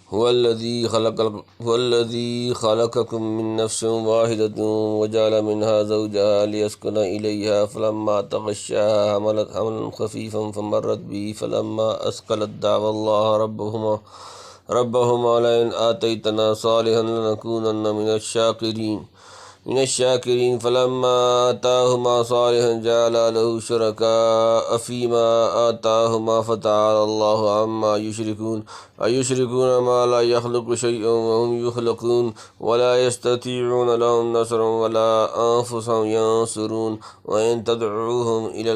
هو الذي خلقكم من نفس واحدة وجعل منها زوجها ليسكن إليها فلما تغشاها حملت حملا خفيفا فمرت به فلما أثقلت دعوا الله ربهما لئن آتيتنا صالحا لنكونن من الشاكرين فلما آتاهما صالحا جعل له شركاء فيما آتاهما فتعالى الله عما يشركون أيشركون ما لا يخلق شيئا وهم يخلقون ولا يستطيعون لهم نصرا ولا أنفسهم ينصرون وإن تدعوهم إلى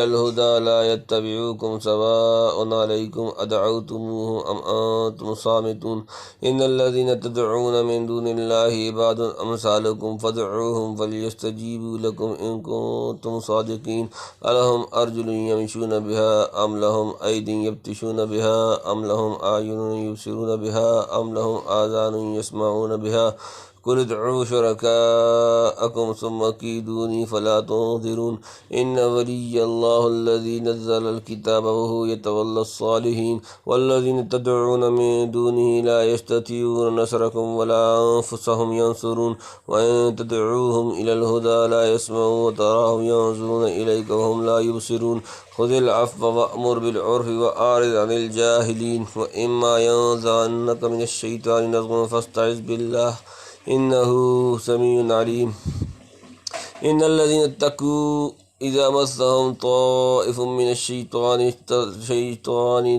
الهدى لا يتبعوكم سواء عليكم أدعوتموهم أم أنتم صامتون إن الذين تدعون من دون الله عباد أمثالكم فادعوهم فليستجيبوا لكم إن كنتم صادقين ألهم أرجل يمشون بها أم لهم أيد يبطشون بها أم لهم أعين يبصرون بها أم لهم آذان يسمعون بها قل ادعوا شركاءكم ثم كيدوني فلا تنظرون إن ولي الله الذي نزل الكتاب وهو يتولى الصالحين والذين تدعون من دونه لا يستطيعون نصركم ولا أنفسهم ينصرون وإن تدعوهم إلى الهدى لا يسمعون وتراهم ينظرون إليك وهم لا يبصرون خذ العفو وأمر بالعرف وأعرض عن الجاهلين وإما ينزغنك من الشيطان نزغ فاستعذ بالله إنه سميع عليم إن الذين اتقوا إذا مسهم طائف من الشيطان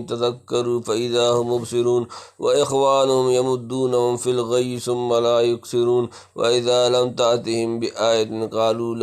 تذكروا فإذا هم مبصرون وإخوانهم يمدونهم في الغي ثم لا يكسرون وإذا لم تأتهم بآية قالوا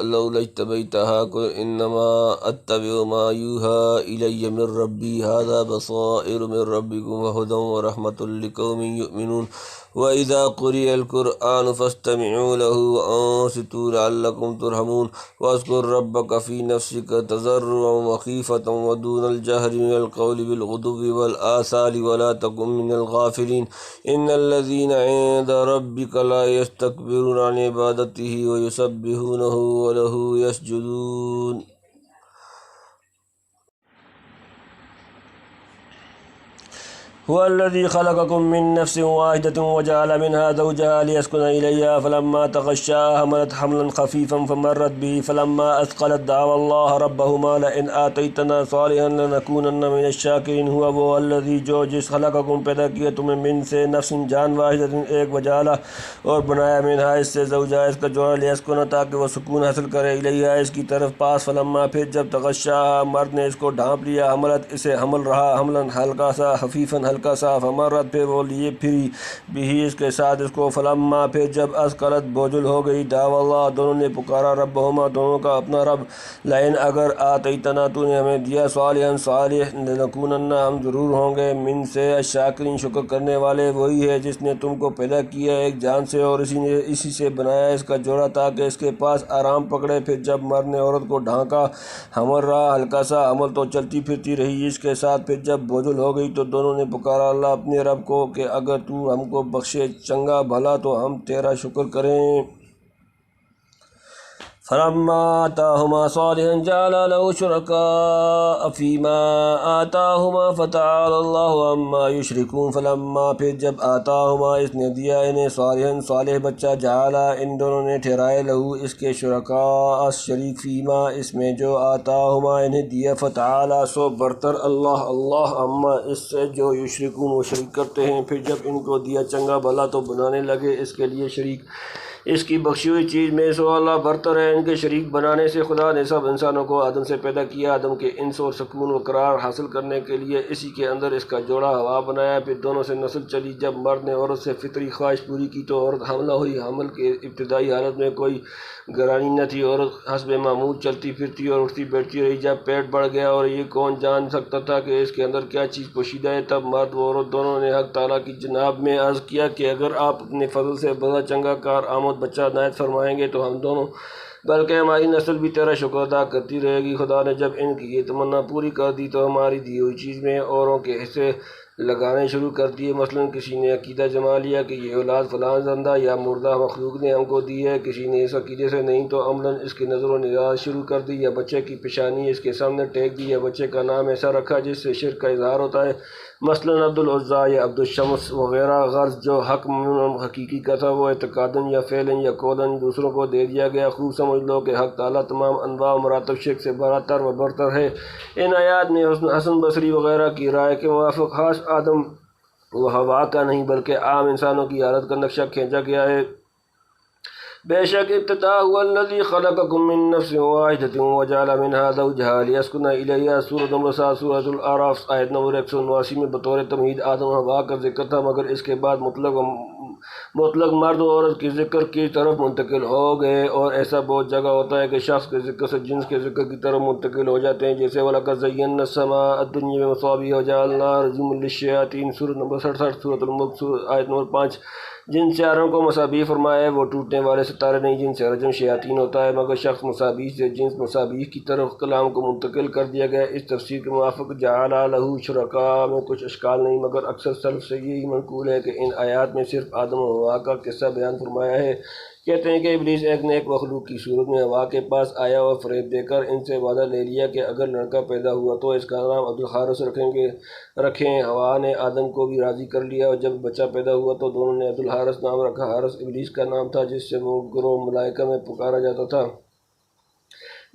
لولا اجتبيتها قل إنما أتبع ما يوحى إلي من ربي هذا بصائر من ربكم وهدى ورحمة لقوم يؤمنون وإذا قرئ القرآن فاستمعوا له وأنصتوا لعلكم ترحمون واذكر ربك في نفسك تضرعا وخيفة ودون الجهر من القول بالغدو والآصال ولا تكن من الغافلين إن الذين عند ربك لا يستكبرون عن عبادته ويسبحونه وله يسجدون هو الذي خلقكم من نفس واحدة وجعل منها زوجها ليسكن إليها فلما تغشاها حملت حملا خفيفا فمرت به فلما أثقلت دعوا الله ربهما لئن آتيتنا صالحا لنكونن من الشاكرين هو الذي جس خلقكم پیدا کیا تمہیں من سے نفس جان واحدۃ ایک وجعل اور بنایا منها اس سے زوجہ اس کا جوڑا لیسکن تاکہ وہ سکون حاصل کرے الیہا اس کی طرف پاس فلما پھر جب تغشاها مرد نے اس کو ڈھانپ لیا حملت اسے حمل رہا حملا ہلکا سا خفیفا ہلکا سا فمرت پھر وہ لیے پھری بھی اس کے ساتھ اس کو فلما پھر جب اسقلت بوجھل ہو گئی دعوا اللہ دونوں نے پکارا ربہما دونوں کا اپنا رب لئن اگر آتیتنا تو نے ہمیں دیا صالحا صالح لنکونن ہم ضرور ہوں گے من سے الشاکرین شکر کرنے والے وہی ہے جس نے تم کو پیدا کیا ایک جان سے اور اسی سے بنایا اس کا جوڑا تاکہ اس کے پاس آرام پکڑے پھر جب مرد نے عورت کو ڈھانکا حمل رہا ہلکا سا حمل تو چلتی پھرتی رہی اس کے ساتھ پھر جب بوجھل ہو گئی تو دونوں نے پکارا اللہ اپنے رب کو کہ اگر تو ہم کو بخشے چنگا بھلا تو ہم تیرا شکر کریں فلما آتاهما صالحا جعل له شركاء فيما آتاهما فتعالى الله عما يشركون فلما پھر جب آتاهما اس نے دیا انہیں صالحا صالح بچہ جعل ان دونوں نے ٹھہرائے لہو اس کے شرکاء شریک فیما اس میں جو آتاهما انہیں دیا فتعالى سو برتر اللہ عما اس سے جو یشرکون وہ شریک کرتے ہیں پھر جب ان کو دیا چنگا بھلا تو بنانے لگے اس کے لیے شریک اس کی بخشی ہوئی چیز میں سو اللہ برتر ہے ان کے شریک بنانے سے خدا نے سب انسانوں کو آدم سے پیدا کیا آدم کے انس اور سکون و قرار حاصل کرنے کے لیے اسی کے اندر اس کا جوڑا ہوا بنایا پھر دونوں سے نسل چلی جب مرد نے عورت سے فطری خواہش پوری کی تو عورت حاملہ ہوئی حمل کے ابتدائی حالت میں کوئی گرانی نہ تھی عورت حسب معمول چلتی پھرتی اور اٹھتی بیٹھتی رہی جب پیٹ بڑھ گیا اور یہ کون جان سکتا تھا کہ اس کے اندر کیا چیز پوشیدہ ہے تب مرد و عورت دونوں نے حق تعالیٰ کی جناب میں عرض کیا کہ اگر آپ اپنے فضل سے بڑا چنگا کار آمد بچہ عنایت فرمائیں گے تو ہم دونوں بلکہ ہماری نسل بھی تیرا شکر ادا کرتی رہے گی۔ خدا نے جب ان کی یہ تمنا پوری کر دی تو ہماری دی ہوئی چیز میں اوروں کے حصے لگانے شروع کر دیے۔ مثلاً کسی نے عقیدہ جما لیا کہ یہ اولاد فلاں زندہ یا مردہ مخلوق نے ہم کو دی ہے، کسی نے اس عقیدے سے نہیں تو عملاً اس کی نظر و نیاز شروع کر دی، یا بچے کی پیشانی اس کے سامنے ٹیک دی، یا بچے کا نام ایسا رکھا جس سے شرک کا اظہار ہوتا ہے، مثلاً عبد العزیٰ یا عبد الشمس وغیرہ۔ غرض جو حق حقیقی کا تھا وہ اعتقاداً یا فعلاً یا قولاً دوسروں کو دے دیا گیا۔ خوب سمجھ لو کہ حق تعالیٰ تمام انواع و مراتب شرک سے برتر و برتر ہے۔ ان آیات میں حسن بصری وغیرہ کی رائے کے موافق خاص آدم و حوا کا نہیں بلکہ عام انسانوں کی حالت کا نقشہ کھینچا گیا ہے۔ بے شک ابتدا هو الذی خلقکم من نفس واحدۃ وجعل منها زوجها لیسکن الیہا، سورۃ نمبر 7 سورۃ الاعراف آیت نمبر 179 میں بطور تمہید آدم و حوا کا ذکر تھا، مگر اس کے بعد مطلق مرد و عورت کے ذکر کی طرف منتقل ہو گئے، اور ایسا بہت جگہ ہوتا ہے کہ شخص کے ذکر سے جنس کے ذکر کی طرف منتقل ہو جاتے ہیں، جیسے وَلَقَدْ زَيَّنَّا السَّمَاءَ الدُّنْيَا بِمَصَابِيحَ وَجَعَلْنَاهَا رُجُومًا لِلشَّيَاطِينِ، سورۃ نمبر 67 سورۃ الملک آیت نمبر 5۔ جن سیاروں کو مصابیح فرمایا ہے وہ ٹوٹنے والے ستارے نہیں جن سے رجم شیاطین ہوتا ہے، مگر شخص مصابیح سے جنس مصابیح کی طرف کلام کو منتقل کر دیا گیا۔ اس تفسیر کے موافق جعل لہ شرکاء میں کچھ اشکال نہیں، مگر اکثر سلف سے یہی منقول ہے کہ ان آیات میں صرف آدم و حوا کا قصہ بیان فرمایا ہے۔ کہتے ہیں کہ ابلیس ایک نیک مخلوق کی صورت میں حوا کے پاس آیا اور فریب دے کر ان سے وعدہ لے لیا کہ اگر لڑکا پیدا ہوا تو اس کا نام عبدالحارث رکھیں۔ حوا نے آدم کو بھی راضی کر لیا، اور جب بچہ پیدا ہوا تو دونوں نے عبدالحارث نام رکھا۔ حارث ابلیس کا نام تھا جس سے وہ گروہ ملائکہ میں پکارا جاتا تھا۔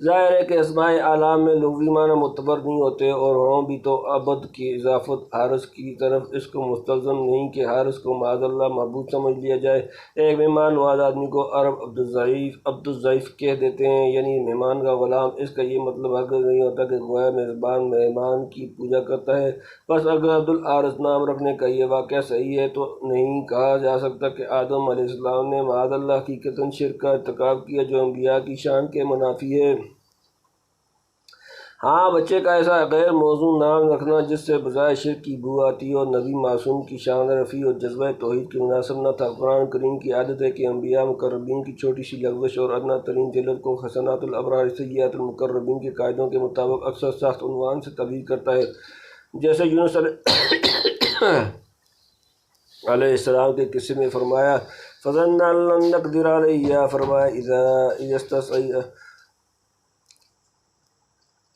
ظاہر ہے کہ اسماء اعلام میں لغوی معنی معتبر نہیں ہوتے، اور ہوں بھی تو عبد کی اضافت حارث کی طرف اس کو مستلزم نہیں کہ حارث کو معاذ اللہ معبود سمجھ لیا جائے۔ ایک مہمان نواز آدمی کو عرب عبدالضیف کہہ دیتے ہیں، یعنی مہمان کا غلام۔ اس کا یہ مطلب ہرگز نہیں ہوتا کہ گویا میزبان مہمان کی پوجا کرتا ہے۔ بس اگر عبدالحارث نام رکھنے کا یہ واقعہ صحیح ہے تو نہیں کہا جا سکتا کہ آدم علیہ السلام نے معاذ اللہ حقیقتاً شرک کا ارتکاب کیا جو انبیاء کی شان کے منافی ہے۔ ہاں، بچے کا ایسا غیر موزوں نام رکھنا جس سے بظاہر شرک کی بو آتی اور نبی معصوم کی شان رفیع اور جذبہ توحید کی مناسب نہ تھا۔ قرآن کریم کی عادت ہے کہ انبیاء مقربین کی چھوٹی سی لغزش اور ادنیٰ ترین ذلت کو حسنات الابرار سیئات المقربین کے قاعدوں کے مطابق اکثر سخت عنوان سے تعبیر کرتا ہے، جیسے یونس علیہ السلام کے قصے میں فرمایا فَظَنَّ أَن لَّن نَّقْدِرَ عَلَيْهِ، فرمایا اِذَا اسْتَسْقَىٰ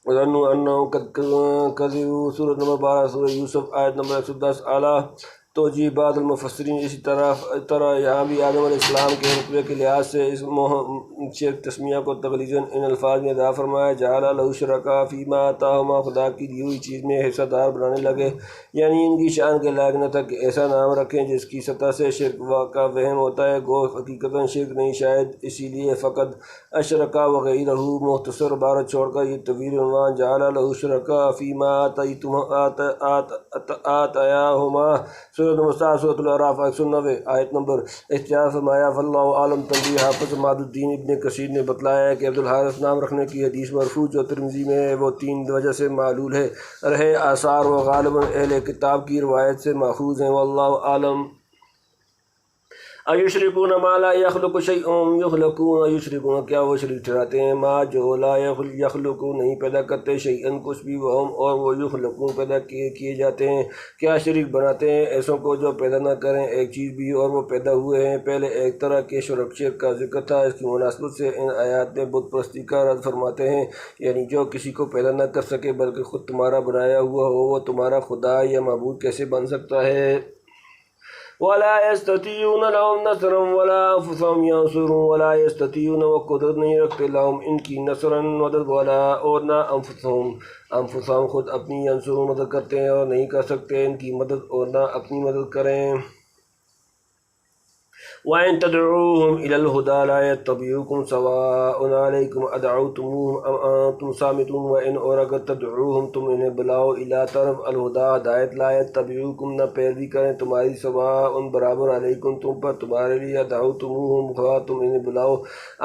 وَظَنُّوا أَنَّهُمْ قَدْ كَذِبُوا، سورۃ نمبر 12 سورہ یوسف آیت نمبر 110۔ اعلیٰ توجیہ بعض المفسرین اسی طرح یہاں بھی آدم علیہ السلام کے رتبے کے لحاظ سے اس شرک تسمیہ کو تغلیظاً ان الفاظ میں ادا فرمایا جعل لہ شرکاء فیما آتاہما، خدا کی دی ہوئی چیز میں حصہ دار بنانے لگے، یعنی ان کی شان کے لائق نہ تھا کہ ایسا نام رکھیں جس کی سطح سے شرک کا وہم ہوتا ہے، گو حقیقتاً شرک نہیں، شاید اسی لیے فقط اشرکا وغیرہ مختصر عبارت چھوڑ کر یہ طویل عنوان جعل لہ شرکاء فیما آتیاہما، سورۃ نمبر 7 سورۃ الاعراف 190 آیت نمبر۔ اختیار فرمایا واللہ عالم۔ تنبیہ، حافظ ماد الدین ابن کثیر نے بتلایا ہے کہ عبدالحارث نام رکھنے کی حدیث مرفوع جو ترمذی میں ہے وہ 3 وجہ سے معلول ہے۔ رہے آثار و غالباً اہل کتاب کی روایت سے ماخوذ ہیں، واللہ عالم۔ ایشرکون ما لا یخلق شیئا یخلقون، ایشرکون کیا وہ شریک ٹھہراتے ہیں ما جو لا یخلقون نہیں پیدا کرتے شیئا کچھ بھی، وہم اور وہ یخلقون پیدا کیے جاتے ہیں، کیا شریک بناتے ہیں ایسوں کو جو پیدا نہ کریں ایک چیز بھی اور وہ پیدا ہوئے ہیں۔ پہلے ایک طرح کے شرک کا ذکر تھا، اس کی مناسبت سے ان آیات میں بت پرستی کا رد فرماتے ہیں، یعنی جو کسی کو پیدا نہ کر سکے بلکہ خود تمہارا بنایا ہوا ہو وہ تمہارا خدا یا معبود کیسے بن سکتا ہے۔ وَلَا يَسْتَطِيعُونَ لَهُمْ نَصْرًا وَلَا أَنفُسَهُمْ يَنصُرُونَ، وَلَا يَسْتَطِيعُونَ وہ قدرت نہیں رکھتے لَهُمْ ان کی نصرًا مدد، وَلَا اور نہ أَنفُسَهُمْ خود اپنی ینصرون مدد کرتے ہیں اور نہیں کر سکتے ان کی مدد اور نہ اپنی مدد کریں۔ وَإِن تَدْعُوهُمْ إِلَى الْهُدَىٰ لَا يَتَّبِعُوكُمْ سَوَاءٌ عَلَيْكُمْ أَدْعَوْتُمُوهُمْ أَمْ أَنْتُمْ صَامِتُونَ، وَإِن اور اگر تدعوہم تم انہیں بلاؤ إِلَىٰ طرف الہدیٰ ہدایت، لا يَتَّبِعُوكُمْ نہ پیروی کریں تمہاری، سواء برابر علیکم تم پر تمہارے لیے، أَدْعَوْتُمُوهُمْ خواہ تم انہیں بلاؤ،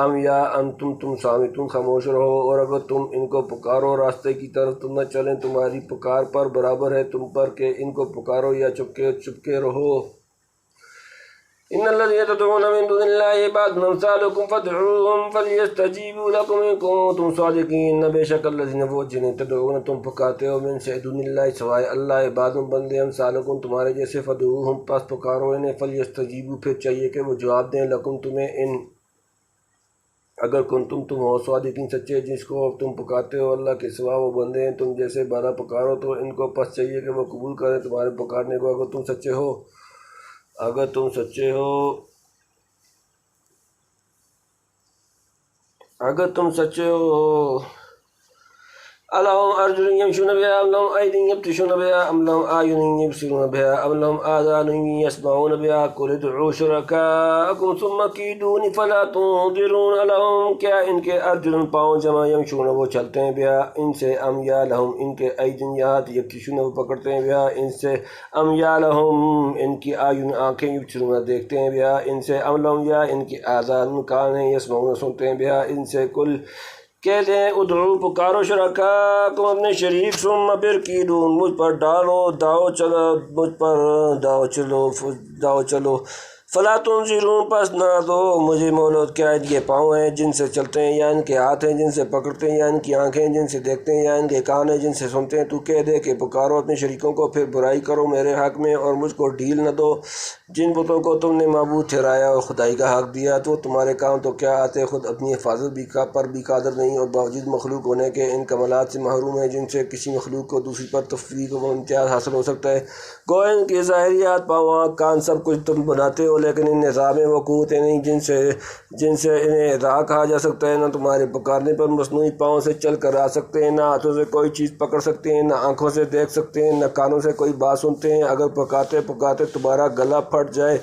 أَمْ یا أَنْتُمْ تم صامتون خاموش رہو، اور اگر تم ان کو پکارو راستے کی طرف تو نہ چلیں تمہاری پکار پر برابر ہے تم پر کہ ان کو پکارو یا چپ کے رہو۔ إن الذين تدعون من دون الله عباد أمثالكم فادعوهم فليستجيبوا لكم إن كنتم صادقين بے شک الذین وہ جنہیں تدعون تم پکارتے ہو من سے دون اللہ سوائے اللہ عباد بندے امثالکم تمہارے جیسے فدعوهم پس پکارو انہیں فلیستجیبوا پھر چاہیے کہ وہ جواب دیں لکم تمہیں ان اگر تم ہو صادقین سچے جس کو تم پکارتے ہو اللہ کے سوا وہ بندے ہیں تم جیسے بارہ پکارو تو ان کو پس چاہیے کہ وہ قبول کریں تمہارے پکارنے کو اگر تم سچے ہو أَلَهُمْ أَرْجُلٌ يَمْشُونَ بِهَا أَمْ لَهُمْ أَيْدٍ يَبْطِشُونَ بِهَا أَمْ لَهُمْ أَعْيُنٌ يُبْصِرُونَ بِهَا أَمْ لَهُمْ آذَانٌ يَسْمَعُونَ بِهَا قُلِ ادْعُوا شُرَكَاءَكُمْ ثُمَّ كِيدُونِ فَلَا تُنظِرُونَ أَلَهُمْ کیا ان کے ارجلن پاؤں جمع یمشون وہ چلتے ہیں بیا ان سے ام یا لہم ان کے ایدن یا ہاتھ یبطشون وہ پکڑتے ہیں بیا ان سے ام یا لہم ان کی آیون آنکھیں یبصرون دیکھتے ہیں بیا ان سے ام لہم یا ان کی آذان کان ہیں یسمعون سنتے ہیں بیا ان سے کل کہتے ہیں ادعو پکارو شرکاکم اپنے شریک ثم پھر کیدون مجھ پر ڈالو داؤ چلو فلا تنظرون پس نہ دو مجھے مولود کیا یہ پاؤں ہیں جن سے چلتے ہیں یا ان کے ہاتھ ہیں جن سے پکڑتے ہیں یا ان کی آنکھیں جن سے دیکھتے ہیں یا ان کے کان ہیں جن سے سنتے ہیں تو کہہ دے کہ پکارو اپنے شریکوں کو پھر برائی کرو میرے حق میں اور مجھ کو ڈھیل نہ دو جن بتوں کو تم نے معبود ٹھہرایا اور خدائی کا حق دیا تو تمہارے کام تو کیا آتے خود اپنی حفاظت پر بھی قادر نہیں اور باوجود مخلوق ہونے کے ان کمالات سے محروم ہیں جن سے کسی مخلوق کو دوسری پر تفویض و امتیاز حاصل ہو سکتا ہے گو ان کی ظاہریات پاؤں آنکھ کان سب کچھ تم بناتے ہو لیکن ان نظام وہ قوتیں نہیں جن سے انہیں ادا کہا جا سکتا ہے نہ تمہارے پکارنے پر مصنوعی پاؤں سے چل کر آ سکتے ہیں نہ ہاتھوں سے کوئی چیز پکڑ سکتے ہیں نہ آنکھوں سے دیکھ سکتے ہیں نہ کانوں سے کوئی بات سنتے ہیں اگر پکارتے تمہارا گلا پھٹ جائے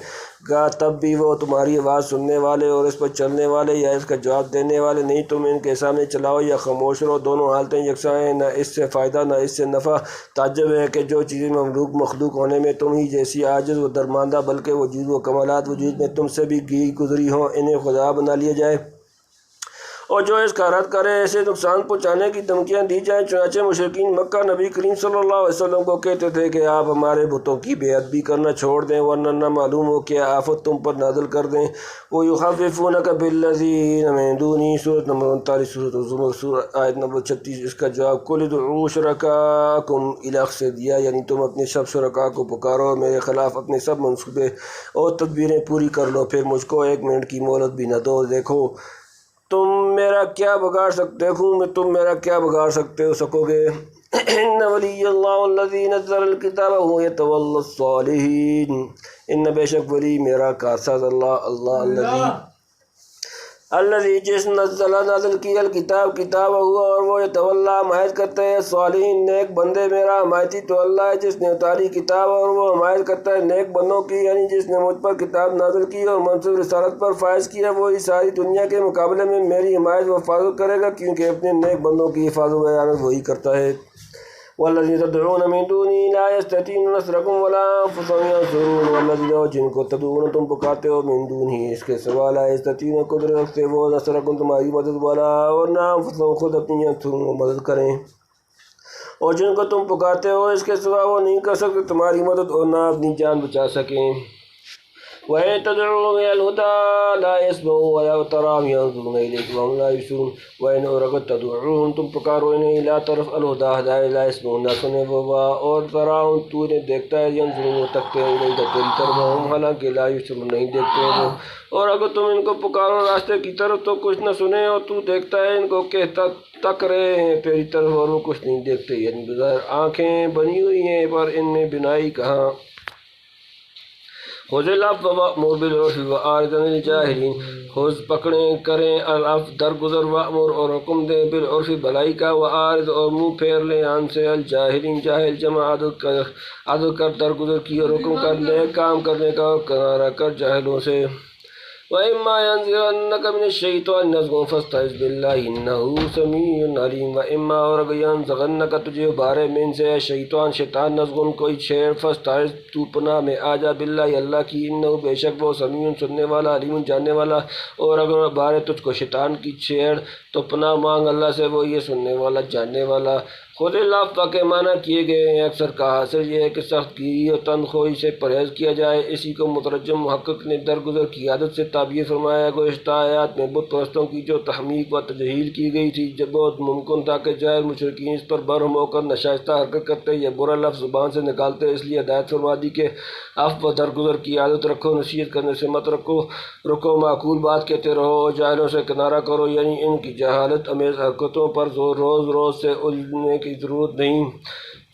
گا تب بھی وہ تمہاری آواز سننے والے اور اس پر چلنے والے یا اس کا جواب دینے والے نہیں تم ان کے سامنے چلاؤ یا خاموش رہو دونوں حالتیں یکساں ہیں نہ اس سے فائدہ نہ اس سے نفع تعجب ہے کہ جو چیزیں مخلوق ہونے میں تم ہی جیسی عاجز و درماندہ بلکہ وجود و کمالات وجود میں تم سے بھی گزری ہوں انہیں خدا بنا لیا جائے اور جو اس کا رد کرے اسے نقصان پہنچانے کی دھمکیاں دی جائیں چنانچہ مشرکین مکہ نبی کریم صلی اللہ علیہ وسلم کو کہتے تھے کہ آپ ہمارے بتوں کی بے ادبی کرنا چھوڑ دیں ورنہ نہ معلوم ہو کہ آفت تم پر نازل کر دیں وہ یخوفونک بالذین من دونہ سورۃ نمبر 39 سورۃ الزمر آیت نمبر 36 اس کا جواب قل ادعوا شرکاکم الہ سے دیا یعنی تم اپنے سب شرکاء کو پکارو میرے خلاف اپنے سب منصوبے اور تدبیریں پوری کر لو پھر مجھ کو ایک منٹ کی مہلت بھی نہ دو دیکھو تم میرا کیا بگاڑ سکو گے ان ولی اللہ الذی نزل الکتاب وهو يتولى الصالحین ان بے شک ولی میرا کارساز اللہ الذی جس نازل کیا کتاب ہوا اور وہ یتولیٰ حمایت کرتا ہے صالحین نیک بندے میرا حمایتی تو اللہ ہے جس نے اتاری کتاب اور وہ حمایت کرتا ہے نیک بندوں کی یعنی جس نے مجھ پر کتاب نازل کی اور منصب رسالت پر فائز کیا وہی ساری دنیا کے مقابلے میں میری حمایت و حفاظت کرے گا کیونکہ اپنے نیک بندوں کی حفاظت و اعانت وہی کرتا ہے والذین تدعون من دونہ لا یستطیعون نصرکم ولا انفسهم ینصرون والذین جن کو تدعون تم پکارتے ہو من دونہ اس کے سوا لا یستطیعون قدرت رکھتے وہ نصرکم تمہاری مدد والا اور نہ انفسهم خود اپنی ینصرون مدد کریں اور جن کو تم پکارتے ہو اس کے سوا وہ نہیں کر سکتے تمہاری مدد اور نہ اپنی جان بچا سکیں وَإِن تَدْعُوهُمْ إِلَى الْهُدَىٰ لَا يَسْمَعُونَ وَلَوْ تَرَاهُمْ يَنظُرُونَ إِلَيْكَ وَهُمْ لَا يُبْصِرُونَ وَإِنْ اگر تدعوهم تم پکارو انہیں اِلیٰ طرف الہدیٰ ہدایت لا يَسْمَعُونَ نہ سنے وہ اور تراہم تو انہیں دیکھتا ہے ينظرون وہ تکتے ہیں الیک تیری طرف وہم حالانکہ لا يبصرون نہیں دیکھتے ہیں وہ اور اگر تم ان کو پکارو راستے کی طرف تو کچھ نہ سنے اور تو دیکھتا ہے ان کو کہتا تک رہے ہیں تیری طرف اور وہ کچھ نہیں دیکھتے یعنی بظاہر آنکھیں بنی ہوئی ہیں پر ان میں بنائی کہاں خذ العفو وأمر بالعرف وأعرض عن الجاہلین خذ پکڑیں کریں العفو درگزر وأمر اور حکم دیں بالعرف بھلائی کا وأعرض اور منہ پھیر لیں عن سے الجاہلین جاہل جمع عدل کر درگزر کی اور حکم کر لیں کام کرنے کا اور کنارہ کر جاہلوں سے وَإِمَّا يَنزِغَنَّكَ مِنَ الشَّيْطَانِ نَزْغٌ فَاسْتَعِذْ بِاللَّهِ إِنَّهُ سَمِيعٌ عَلِيمٌ وَإِمَّا اور اگر يَنزِغَنَّكَ تجھے بارے من سے شیطان نزغن کوئی چھیڑ فاستعذ تو پناہ میں آ جا باللہ اللہ کی انہو بے شک وہ سمیع سننے والا علیم جاننے والا اور اگر بارے تجھ کو شیطان کی چھیڑ تو پناہ مانگ اللہ سے وہ یہ سننے والا جاننے والا خود لفظ کے معنی کیے گئے ہیں۔ اکثر کا حاصل یہ ہے کہ سخت گیری اور تنخواہی سے پرہیز کیا جائے۔ اسی کو مترجم محقق نے درگزر کی عادت سے تعبیر فرمایا۔ گزشتہ آیات میں بت پرستوں کی جو تحمیق و تجہیل کی گئی تھی، جب بہت ممکن تھا کہ جاہل مشرکین اس پر برہم ہو کر ناشائستہ حرکت کرتے یا برا لفظ زبان سے نکالتے، اس لیے ہدایت فرما دی کہ عفو و درگزر کی عادت رکھو، نصیحت کرنے سے مت رکو، معقول بات کہتے رہو اور جاہلوں سے کنارہ کرو، یعنی ان کی جہالت امیز حرکتوں پر روز سے الجھنے کی ضرورت نہیں۔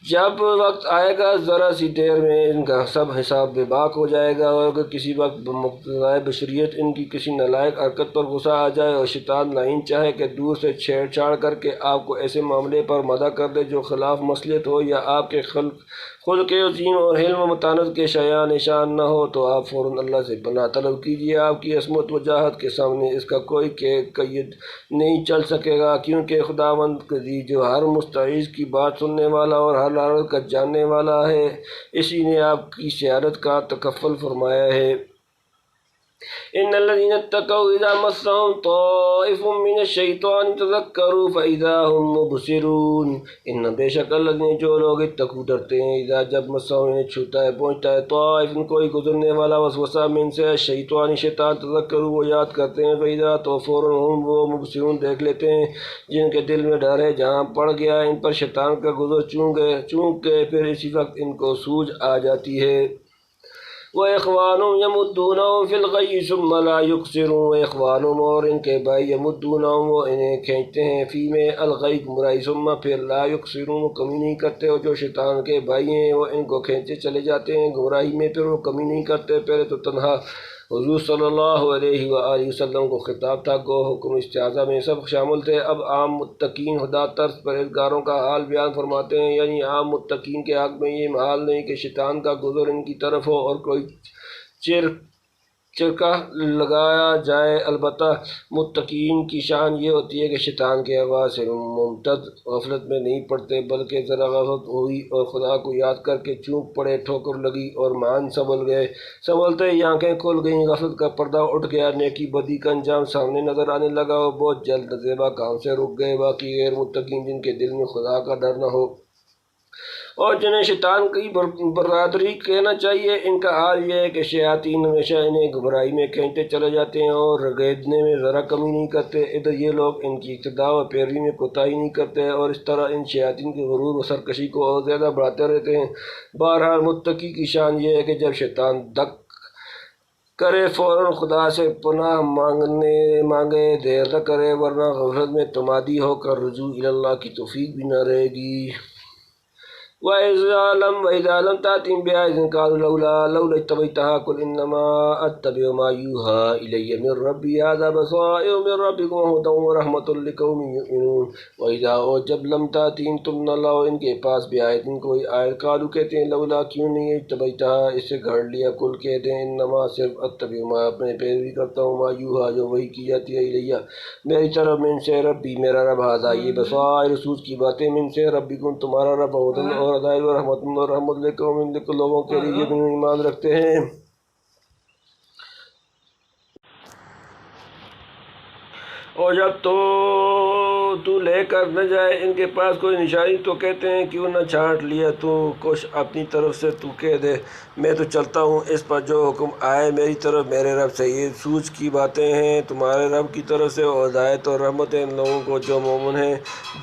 جب وقت آئے گا ذرا سی دیر میں ان کا سب حساب بے باک ہو جائے گا، اور اگر کسی وقت بمقتضائے بشریت ان کی کسی نالائق حرکت پر غصہ آ جائے اور شیطان لعین چاہے کہ دور سے چھیڑ چھاڑ کر کے آپ کو ایسے معاملے پر مدعو کر دے جو خلاف مصلحت ہو یا آپ کے خلق عظیم اور حلم و متانت کے شایع نشان نہ ہو، تو آپ فوراً اللہ سے پناہ طلب کیجیے۔ آپ کی عصمت وجاہت کے سامنے اس کا کوئی قید نہیں چل سکے گا، کیونکہ خداوند قدیر جو ہر مستعیذ کی بات سننے والا اور ہر حالت کا جاننے والا ہے، اسی نے آپ کی سیادت کا تکفل فرمایا ہے۔ ان الذين اتقوا اذا مسهم طائف من الشيطان تذكروا فاذا هم مبصرون۔ ان بے شک الذين جو لوگ اتقوا ڈرتے ہیں، اذا جب مسهم انہیں چھوتا ہے پہنچتا ہے، طائف کوئی گزرنے والا وسوسہ من سے شیطان تذکروا وہ یاد کرتے ہیں، فاذا تو فوراً ہم وہ مبصرون دیکھ لیتے ہیں، جن کے دل میں ڈر ہے جہاں پڑ گیا ان پر شیطان کا گزر چونک کے پھر اسی وقت ان کو سوجھ آ جاتی ہے۔ وَإِخْوَانُهُمْ يَمُدُّونَهُمْ فِي الْغَيِّ ثُمَّ لَا يُقْصِرُونَ۔ وَإِخْوَانُهُمْ اور ان کے بھائی يَمُدُّونَهُمْ وہ انہیں کھینچتے ہیں، فی میں الغی گمراہی، ثم پھر لا يقصرون وہ کمی نہیں کرتے، اور جو شیطان کے بھائی ہیں وہ ان کو کھینچے چلے جاتے ہیں گمراہی میں، پھر وہ کمی نہیں کرتے۔ پہلے تو تنہا حضور صلی اللہ علیہ وآلہ وسلم کو خطاب تھا، گو حکم استعاذہ میں سب شامل تھے۔ اب عام متقین خدا ترس پرہیزگاروں کا حال بیان فرماتے ہیں، یعنی عام متقین کے حق میں یہ محال نہیں کہ شیطان کا گزر ان کی طرف ہو اور کوئی چرکا لگایا جائے۔ البتہ متقین کی شان یہ ہوتی ہے کہ شیطان کے اغوا سے ممتد غفلت میں نہیں پڑتے، بلکہ ذرا غفلت ہوئی اور خدا کو یاد کر کے چونک پڑے، ٹھوکر لگی اور مان سنبھل گئے، سنبھلتے ہی آنکھیں کھل گئیں، غفلت کا پردہ اٹھ گیا، نیکی بدی کا انجام سامنے نظر آنے لگا اور بہت جلد زیبا کام سے رک گئے۔ باقی غیر متقین جن کے دل میں خدا کا ڈر نہ ہو اور جنہیں شیطان کی برادری کہنا چاہیے، ان کا حال یہ ہے کہ شیاطین ہمیشہ انہیں گمراہی میں کھینچتے چلے جاتے ہیں اور رگیدنے میں ذرا کمی نہیں کرتے۔ ادھر یہ لوگ ان کی اقتداء و پیروی میں کوتاہی نہیں کرتے اور اس طرح ان شیاطین کے غرور و سرکشی کو اور زیادہ بڑھاتے رہتے ہیں۔ بہرحال متقی کی شان یہ ہے کہ جب شیطان دک کرے فوراً خدا سے پناہ مانگے، دیر نہ کرے، ورنہ غفلت میں تمادی ہو کر رجوع اللہ کی توفیق بھی نہ رہے گی۔ وَإِذَا لَمْ تَأْتِهِمْ بِآيَةٍ قَالُوا لَوْلَا اتَّبَعْتَهَا قُلْ إِنَّمَا أَتَّبِعُ مَا يُوحَىٰ إِلَيَّ مِن رَّبِّي هَٰذَا بَصَائِرُ مِن رَّبِّكُمْ وَهُدًى وَرَحْمَةٌ لِّقَوْمٍ يُؤْمِنُونَ۔ وَإِذَا اور جب لم تأتِهِمْ تم نہ لاؤ ان کے پاس بِآيَةٍ کوئی آیت، قالوا کہتے ہیں لولا کیوں نہیں اتبعتها اس سے گھڑ لیا، قل کہہ دیں انما صرف اتبع میں اپنے پیروی کرتا ہوں، ما یوحیٰ جو وحی کی جاتی ہے، الیہ میری طرف، من سے ربی میرا رب، ھذا یہ بصائر سوچ کی باتیں، من سے ربکم تمہارا رب، ھدی اور ہدایت، ورحمۃ اور رحمت لقوم لوگوں کے لیے جو ایمان رکھتے ہیں۔ اور جب تو لے کر نہ جائے ان کے پاس کوئی نشانی تو کہتے ہیں کیوں نہ چھانٹ لیا تو کچھ اپنی طرف سے، تو کہہ دے میں تو چلتا ہوں اس پر جو حکم آئے میری طرف میرے رب سے، یہ سوچ کی باتیں ہیں تمہارے رب کی طرف سے، اور ہدایت اور رحمت ان لوگوں کو جو مومن ہیں۔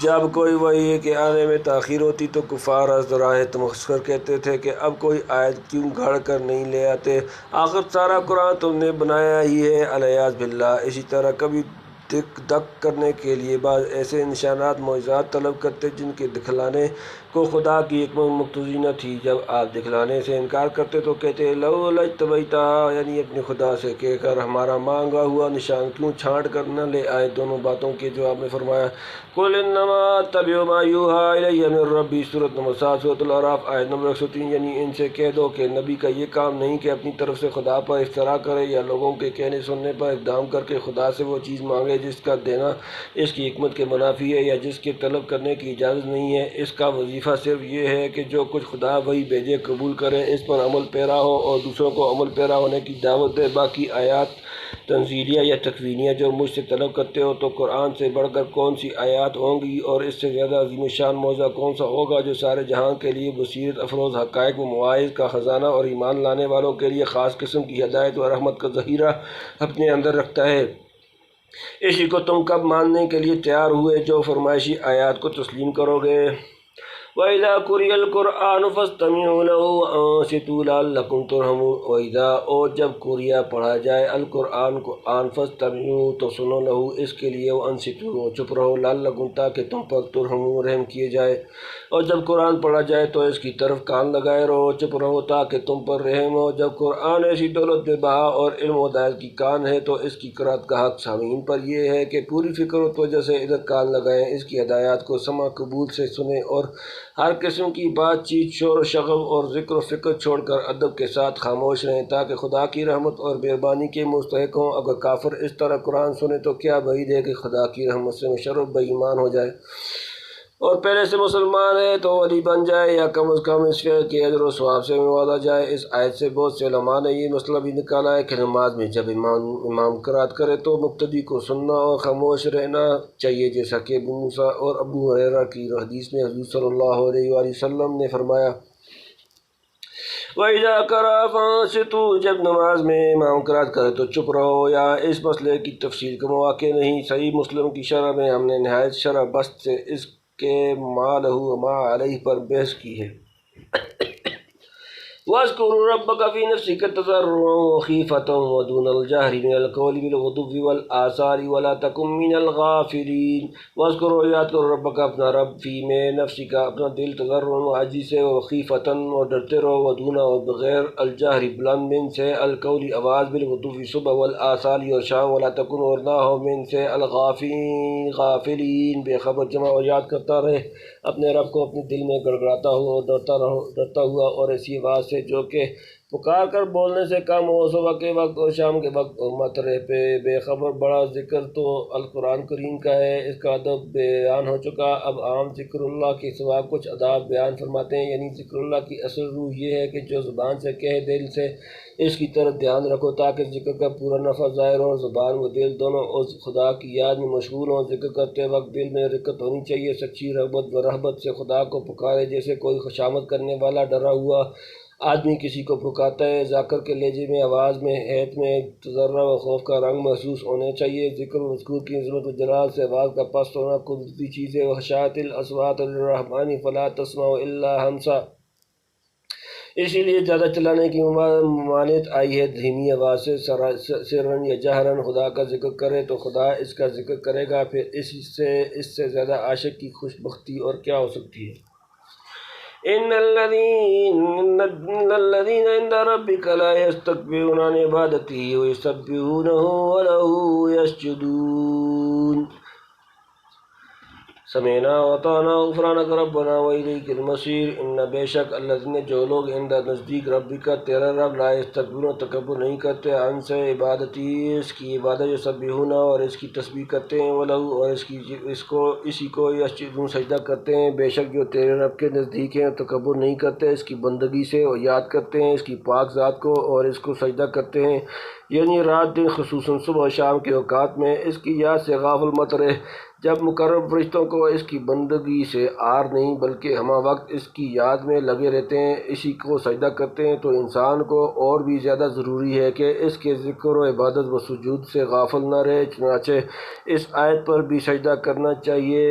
جب کوئی وحی کے آنے میں تاخیر ہوتی تو کفار از راہ تمسخر کہتے تھے کہ اب کوئی آیت کیوں گھڑ کر نہیں لے آتے، آخر سارا قرآن تم نے بنایا ہی ہے، الیاذ باللہ۔ اسی طرح کبھی دک کرنے کے لیے بعض ایسے نشانات معجزات طلب کرتے جن کے دکھلانے کو خدا کی حکمت مقتضی نہ تھی، جب آپ دکھلانے سے انکار کرتے تو کہتے لولا اتبعتها، یعنی اپنے خدا سے کہہ کر ہمارا مانگا ہوا نشان کیوں چھانٹ کر نہ لے آئے۔ دونوں باتوں کے جواب میں فرمایا قل انما اتبع ما یوحیٰ الی من ربی، سورۃ نمبر 7 سورۃ الاعراف آیت نمبر 103، یعنی ان سے کہہ دو کہ نبی کا یہ کام نہیں کہ اپنی طرف سے خدا پر افتراء کرے یا لوگوں کے کہنے سننے پر اقدام کر کے خدا سے وہ چیز مانگے جس کا دینا اس کی حکمت کے منافی ہے یا جس کے طلب کرنے کی اجازت نہیں ہے۔ اس کا وظیفہ صرف یہ ہے کہ جو کچھ خدا وہی بھیجے قبول کرے، اس پر عمل پیرا ہو اور دوسروں کو عمل پیرا ہونے کی دعوت دے۔ باقی آیات تنزیلیہ یا تکوینیہ جو مجھ سے طلب کرتے ہو، تو قرآن سے بڑھ کر کون سی آیات ہوں گی اور اس سے زیادہ عظیم الشان موضوع کون سا ہوگا جو سارے جہاں کے لیے بصیرت افروز حقائق و مواعظ کا خزانہ اور ایمان لانے والوں کے لیے خاص قسم کی ہدایت و رحمت کا ذخیرہ اپنے اندر رکھتا ہے۔ اسی کو تم کب ماننے کے لیے تیار ہوئے جو فرمائشی آیات کو تسلیم کرو گے؟ وَإِذَا قُرِئَ الْقُرْآنُ فَاسْتَمِعُوا لَهُ وَأَنصِتُوا لَعَلَّكُمْ تُرْحَمُونَ وَإِذَا اور جب قُرِئَ پڑھا جائے القرآن کو فَاسْتَمِعُوا تو سنو لَهُ اس کے لیے، وَأَنصِتُوا چپ رہو، لَعَلَّكُمْ تاکہ تم پر ترحمون رحم کیے جائے، اور جب قرآن پڑھا جائے تو اس کی طرف کان لگائے رہو، چپ رہو تاکہ تم پر رحم ہو۔ جب قرآن ایسی دولت بے بہا اور علم و ہدایت کی کان ہے تو اس کی قرأت کا حق سامعین پر یہ ہے کہ پوری فکر و توجہ سے ادھر کان لگائیں، اس کی ہدایات کو سمع قبول سے سنیں اور ہر قسم کی بات چیت، شور و شغب اور ذکر و فکر چھوڑ کر ادب کے ساتھ خاموش رہیں تاکہ خدا کی رحمت اور مہربانی کے مستحق ہوں۔ اگر کافر اس طرح قرآن سنے تو کیا بعید ہے کہ خدا کی رحمت سے مشرف بے ایمان ہو جائے اور پہلے سے مسلمان ہے تو ولی بن جائے، یا کم از کم اس فعل کے اجر و ثواب سے نوازا جائے۔ اس آیت سے بہت سے علماء نے یہ مسئلہ بھی نکالا ہے کہ نماز میں جب امام قرأت کرے تو مقتدی کو سننا اور خاموش رہنا چاہیے، جیسا کہ ابو موسیٰ اور ابو ہریرہ کی حدیث میں حضور صلی اللہ علیہ وآلہ وسلم نے فرمایا، وَإِذَا قَرَأَ فَأَنصِتُوا جب نماز میں امام قرأت کرے تو چپ رہو۔ یا اس مسئلے کی تفصیل کا مواقع نہیں۔ صحیح مسلم کی شرح میں ہم نے نہایت شرح بسط سے اس کے ما لہ ما علیہ پر بحث کی ہے۔ وَاذْكُرْ رَبَّكَ فِي نَفْسِكَ تَضَرُّعًا وَخِيفَةً وَدُونَ الْجَهْرِ مِنَ الْقَوْلِ بِالْغُدُوِّ وَالْآصَالِ وَلَا تَكُن مِّنَ الْغَافِلِينَ۔ وَاذْكُرْ اور یاد کرو ربک اپنا رب، فی میں نفسی کا اپنا دل، تضرعاً عاجزی سے، وخیفتاً اور ڈرتے رہو، ودون اور بغیر، الجہر بلند، من سے، القول آواز، بالغدو صبح، والآصال اور شام، ولا تکن اور نہ ہو، من سے، غافلین بے خبر، جمع اور یاد کرتا رہے اپنے رب کو اپنے دل میں گڑگڑاتا ہوا اور ڈرتا ہوا، اور ایسی آواز سے جو کہ پکار کر بولنے سے کم ہو، صبح کے وقت اور شام کے وقت، اور مت رہ پہ بے خبر۔ بڑا ذکر تو القرآن کریم کا ہے، اس کا ادب بیان ہو چکا، اب عام ذکر اللہ کے سوا کچھ آداب بیان فرماتے ہیں۔ یعنی ذکر اللہ کی اصل روح یہ ہے کہ جو زبان سے کہے، دل سے اس کی طرف دھیان رکھو تاکہ ذکر کا پورا نفع ظاہر ہو، اور زبان و دل دونوں اس خدا کی یاد میں مشغول ہوں۔ ذکر کرتے وقت دل میں رقت ہونی چاہیے، سچی رغبت و رہبت سے خدا کو پکارے، جیسے کوئی خوشامد کرنے والا ڈرا ہوا آدمی کسی کو پکارتا ہے۔ ذاکر کے لہجے میں، آواز میں، ہیئت میں تضرع و خوف کا رنگ محسوس ہونا چاہیے۔ ذکر و مذکور کی عظمت و جلال سے آواز کا پست ہونا قدرتی چیز ہے۔ وَخَشَعَتِ الْأَصْوَاتُ لِلرَّحْمَنِ فَلَا تَسْمَعُ إِلَّا ہَمْسًا، اسی لیے زیادہ چلانے کی ممانعت آئی ہے۔ دھیمی آواز سے سرًا یا جہراً خدا کا ذکر کرے تو خدا اس کا ذکر کرے گا، پھر اس سے زیادہ عاشق کی خوش بختی اور کیا ہو سکتی ہے۔ إِنَّ الَّذِينَ عِندَ رَبِّكَ لَا يَسْتَكْبِرُونَ عَنْ عِبَادَتِهِ وَيُسَبِّحُونَهُ وَلَهُ يَسْجُدُونَ۔ سمعنا وَأَطَعْنَا غُفْرَانَكَ رَبَّنَا وَإِلَيْكَ الْمَصِيرُ۔ ان بے شک الذین جو لوگ عند نزدیک ربی کا تیرا رب، لا یستکبرون تکبر نہیں کرتے، عن سے عبادتی اس کی عبادت، یسبحون اور اس کی تسبیح کرتے ہیں، وَلَهُ اور اسی کو یسجدون سجدہ کرتے ہیں۔ بے شک جو تیرے رب کے نزدیک ہیں تکبر نہیں کرتے اس کی بندگی سے، اور یاد کرتے ہیں اس کی پاک ذات کو اور اس کو سجدہ کرتے ہیں، یعنی رات دن خصوصاً صبح و شام کے اوقات میں اس کی یاد سے غافل مت رہ۔ جب مقرب فرشتوں کو اس کی بندگی سے عار نہیں بلکہ ہمہ وقت اس کی یاد میں لگے رہتے ہیں، اسی کو سجدہ کرتے ہیں، تو انسان کو اور بھی زیادہ ضروری ہے کہ اس کے ذکر و عبادت و سجود سے غافل نہ رہے۔ چنانچہ اس آیت پر بھی سجدہ کرنا چاہیے۔